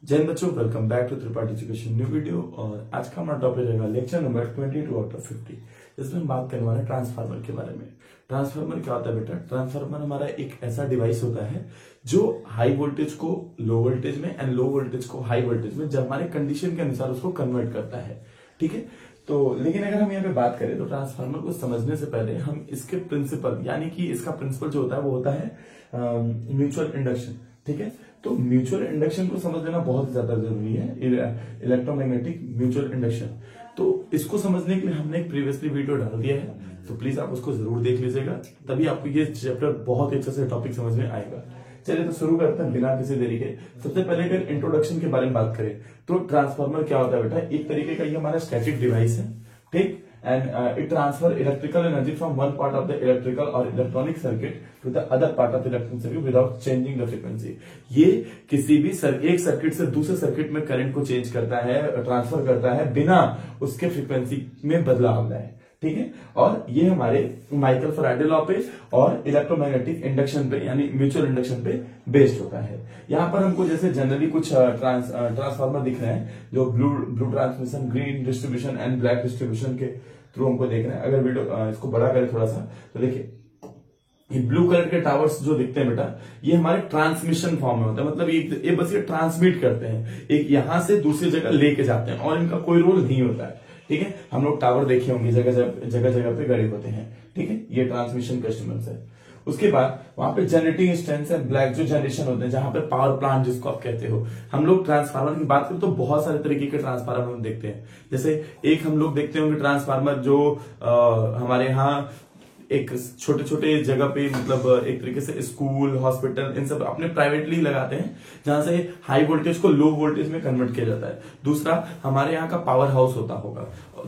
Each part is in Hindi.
जय हिंद बच्चों, welcome back to Tripathi education new video. और आज का हमारा टॉपिक रहेगा लेक्चर नंबर 22 आउट ऑफ 50। इसमें हम बात करने वाले हैं ट्रांसफार्मर के बारे में। ट्रांसफार्मर क्या होता है बेटा? ट्रांसफार्मर हमारा एक ऐसा डिवाइस होता है जो हाई वोल्टेज को लो वोल्टेज में एंड लो वोल्टेज को हाई वोल्टेज में जब हमारे कंडीशन के अनुसार उसको कन्वर्ट करता है। ठीक है, तो लेकिन अगर हम यहाँ पे बात करें तो ट्रांसफार्मर को समझने से पहले हम इसके प्रिंसिपल यानी कि इसका प्रिंसिपल जो होता है वो होता है म्यूचुअल इंडक्शन। ठीक है, तो म्यूचुअल इंडक्शन को समझ लेना बहुत ज्यादा जरूरी है, इलेक्ट्रोमैग्नेटिक म्यूचुअल इंडक्शन। तो इसको समझने के लिए हमने एक प्रीवियसली वीडियो डाल दिया है, तो प्लीज आप उसको जरूर देख लीजिएगा, तभी आपको ये चैप्टर बहुत अच्छे से टॉपिक समझ में आएगा। चलिए तो शुरू करते हैं बिना किसी देरी के। सबसे पहले अगर इंट्रोडक्शन के बारे में बात करें तो ट्रांसफार्मर क्या होता है बेटा? एक तरीके का ये हमारा स्टैटिक डिवाइस है, ठीक, and it transfer electrical energy from one part of the electrical or electronic circuit to the other part of the electronic circuit without changing the frequency। ये किसी भी एक सर्किट से दूसरे सर्किट में करंट को चेंज करता है, ट्रांसफर करता है बिना उसके फ्रीक्वेंसी में बदलाव लाए। ठीक है, और ये हमारे माइकल फैराडे लॉ पे और इलेक्ट्रोमैग्नेटिक इंडक्शन पे यानी म्यूचुअल इंडक्शन पे बेस्ड होता है। यहाँ पर हमको जैसे जनरली कुछ ट्रांसफार्मर दिख रहे हैं जो blue transmission, green distribution and black distribution के थ्रू हमको देख रहे हैं। अगर वीडियो इसको बड़ा करें थोड़ा सा तो देखिए ये ब्लू कलर के टावर्स जो दिखते हैं बेटा, ये हमारे ट्रांसमिशन फॉर्म में होता है, मतलब ये बस ये ट्रांसमिट करते हैं, एक यहां से दूसरी जगह लेके जाते हैं और इनका कोई रोल नहीं होता है। ठीक है, हम लोग टावर देखे होंगे, जगह जगह पे गड़े होते हैं। ठीक है, ये ट्रांसमिशन कस्टमर्स है। उसके बाद वहां पे जनरेटिंग स्ट्रेंथ है, ब्लैक जो जनरेशन होते हैं, जहां पे पावर प्लांट जिसको आप कहते हो। हम लोग ट्रांसफार्मर की बात करें तो बहुत सारे तरीके के ट्रांसफार्मर हम देखते हैं। जैसे एक हम लोग देखते होंगे ट्रांसफार्मर जो हमारे यहाँ एक छोटे छोटे जगह पे, मतलब एक तरीके से स्कूल, हॉस्पिटल, इन सब अपने प्राइवेटली लगाते हैं, जहां से हाई वोल्टेज को लो वोल्टेज में कन्वर्ट किया जाता है। दूसरा हमारे यहाँ का पावर हाउस होता होगा,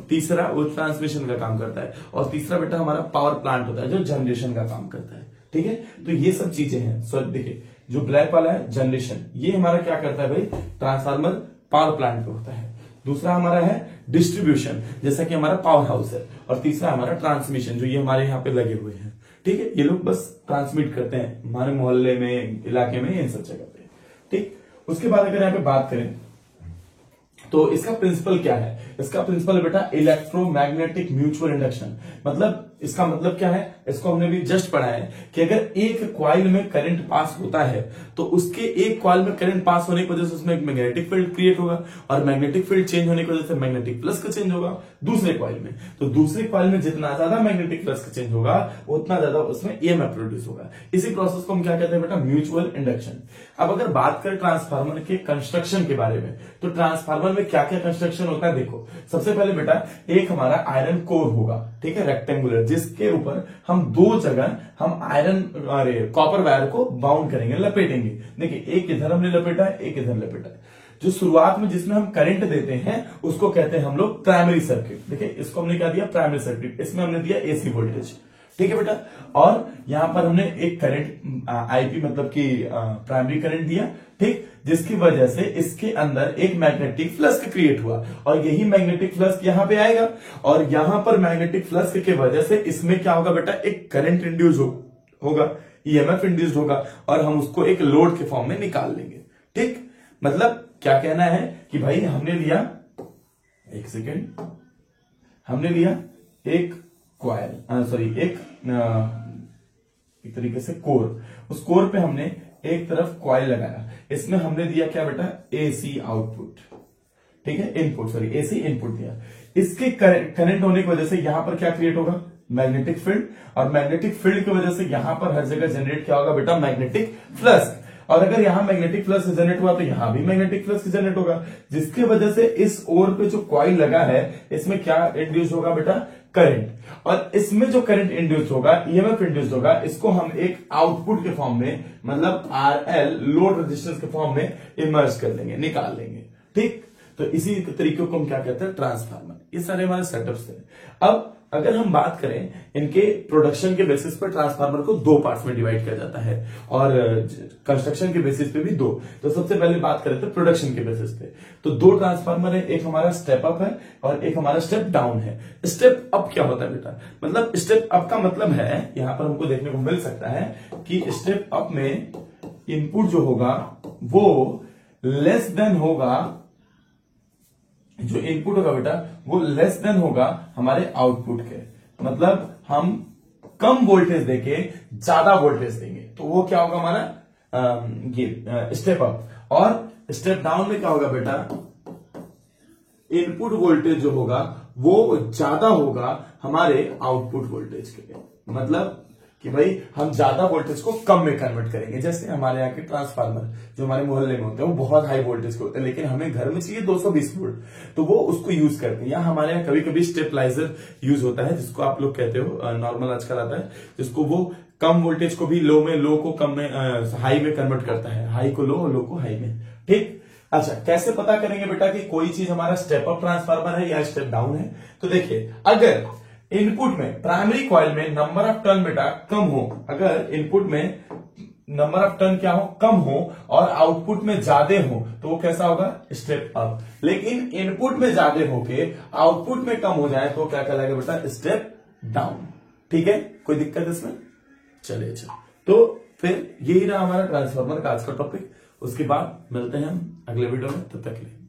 तीसरा वो ट्रांसमिशन का काम करता है, और तीसरा बेटा हमारा पावर प्लांट होता है जो जनरेशन का काम करता है। ठीक है, तो ये सब चीजें हैं। सो देखिए जो ब्लैक वाला है जनरेशन, ये हमारा क्या करता है भाई? ट्रांसफार्मर पावर प्लांट पे होता है। दूसरा हमारा है डिस्ट्रीब्यूशन, जैसा कि हमारा पावर हाउस है, और तीसरा हमारा ट्रांसमिशन जो ये हमारे यहाँ पे लगे हुए हैं। ठीक है, ये लोग बस ट्रांसमिट करते हैं हमारे मोहल्ले में, इलाके में, इन सब जगह पे। ठीक, उसके बाद अगर यहाँ पे बात करें तो इसका प्रिंसिपल क्या है? इसका प्रिंसिपल बेटा इलेक्ट्रोमैग्नेटिक म्यूचुअल इंडक्शन। मतलब इसका मतलब क्या है? इसको हमने भी जस्ट पढ़ा है कि अगर एक कॉइल में करंट पास होता है तो उसके एक कॉइल में करंट पास होने की वजह से उसमें एक मैग्नेटिक फील्ड क्रिएट होगा, और मैग्नेटिक फील्ड चेंज होने की वजह से मैग्नेटिक फ्लक्स का चेंज होगा दूसरे कॉइल में। तो दूसरे कॉइल में जितना ज्यादा मैग्नेटिक फ्लक्स का चेंज होगा उतना ज्यादा उसमें ईएमएफ प्रोड्यूस होगा। इसी प्रोसेस को हम क्या कहते हैं बेटा? Mutual induction. अब अगर बात करें ट्रांसफार्मर के कंस्ट्रक्शन के बारे में, तो ट्रांसफार्मर में क्या क्या कंस्ट्रक्शन होता है देखो। सबसे पहले बेटा एक हमारा आयरन कोर होगा, ठीक है, रेक्टेंगुलर, जिसके ऊपर हम दो जगह हम कॉपर वायर को बाउंड करेंगे, लपेटेंगे। देखिए एक इधर हमने लपेटा है, एक इधर लपेटा है। जो शुरुआत में जिसमें हम करंट देते हैं उसको कहते हैं हम लोग प्राइमरी सर्किट। देखिए इसको हमने क्या दिया? Primary circuit. इसमें हमने दिया एसी वोल्टेज। ठीक है बेटा, और यहां पर हमने एक करंट आईपी मतलब कि प्राइमरी करंट दिया, ठीक, जिसकी वजह से इसके अंदर एक मैग्नेटिक फ्लक्स क्रिएट हुआ, और यही मैग्नेटिक फ्लक्स यहां पे आएगा, और यहां पर मैग्नेटिक फ्लक्स की वजह से इसमें क्या होगा बेटा? एक करंट इंड्यूस होगा, ईएमएफ इंड्यूस होगा, और हम उसको एक लोड के फॉर्म में निकाल लेंगे। ठीक, मतलब क्या कहना है कि भाई हमने लिया, एक सेकेंड, हमने लिया एक कॉइल, सॉरी एक तरीके से कोर, उस कोर पे हमने एक तरफ कॉइल लगाया, इसमें हमने दिया क्या बेटा? AC output. ठीक है, इनपुट, सॉरी एसी इनपुट दिया। इसके करंट होने की वजह से यहां पर क्या क्रिएट होगा? मैग्नेटिक फील्ड, और मैग्नेटिक फील्ड की वजह से यहां पर हर जगह जनरेट क्या होगा बेटा? Magnetic flux. और अगर यहां मैग्नेटिक फ्लक्स जनरेट हुआ तो यहां भी मैग्नेटिक फ्लक्स जनरेट होगा, जिसकी वजह से इस ओर पे जो कॉइल लगा है इसमें क्या इंड्यूस होगा बेटा? करंट। और इसमें जो करंट इंड्यूस होगा, ईएमएफ इंड्यूस होगा, इसको हम एक आउटपुट के फॉर्म में, मतलब आरएल, लोड रेजिस्टेंस के फॉर्म में इमर्ज कर लेंगे, निकाल लेंगे। ठीक, तो इसी तरीके को हम क्या कहते हैं? ट्रांसफार्मर। ये सारे हमारे सेटअप्स थे। अब अगर हम बात करें इनके प्रोडक्शन के बेसिस पर, ट्रांसफार्मर को दो पार्ट्स में डिवाइड किया जाता है, और कंस्ट्रक्शन के बेसिस पे भी दो। तो सबसे पहले बात करें तो प्रोडक्शन के बेसिस पे, तो दो ट्रांसफार्मर है, एक हमारा स्टेप अप है और एक हमारा स्टेप डाउन है। स्टेप अप क्या होता है बेटा? मतलब स्टेप अप का मतलब है, यहां पर हमको देखने को मिल सकता है कि स्टेप अप में इनपुट जो होगा वो लेस देन होगा, जो इनपुट होगा बेटा वो लेस देन होगा हमारे आउटपुट के। मतलब हम कम वोल्टेज देके ज्यादा वोल्टेज देंगे तो वो क्या होगा हमारा ये स्टेप अप। और स्टेप डाउन में क्या होगा बेटा, इनपुट वोल्टेज जो होगा वो ज्यादा होगा हमारे आउटपुट वोल्टेज के। मतलब कि भाई हम ज्यादा वोल्टेज को कम में कन्वर्ट करेंगे। जैसे हमारे यहाँ के ट्रांसफार्मर जो हमारे मोहल्ले में होते हैं वो बहुत हाई वोल्टेज के होते हैं, लेकिन हमें घर में चाहिए 220 वोल्ट, तो वो उसको यूज करते हैं। या हमारे यहाँ कभी कभी स्टेबलाइजर यूज होता है, जिसको आप लोग कहते हो, नॉर्मल आजकल आता है, जिसको वो कम वोल्टेज को भी लो में, लो को कम में, हाई में कन्वर्ट करता है, हाई को लो और लो को हाई में। ठीक। अच्छा, कैसे पता करेंगे बेटा कि कोई चीज हमारा स्टेप अप ट्रांसफार्मर है या स्टेप डाउन है? तो देखिए, अगर इनपुट में प्राइमरी कॉइल में नंबर ऑफ टर्न बेटा कम हो, अगर इनपुट में नंबर ऑफ टर्न क्या हो, कम हो, और आउटपुट में ज्यादा हो, तो वो कैसा होगा, स्टेप अप। लेकिन इनपुट में ज्यादा होके आउटपुट में कम हो जाए तो क्या कहलाएगा बेटा, स्टेप डाउन। ठीक है, कोई दिक्कत इसमें? चलिए अच्छा, तो फिर यही रहा हमारा ट्रांसफार्मर का आज का टॉपिक। उसके बाद मिलते हैं हम अगले वीडियो में, तब तक के लिए।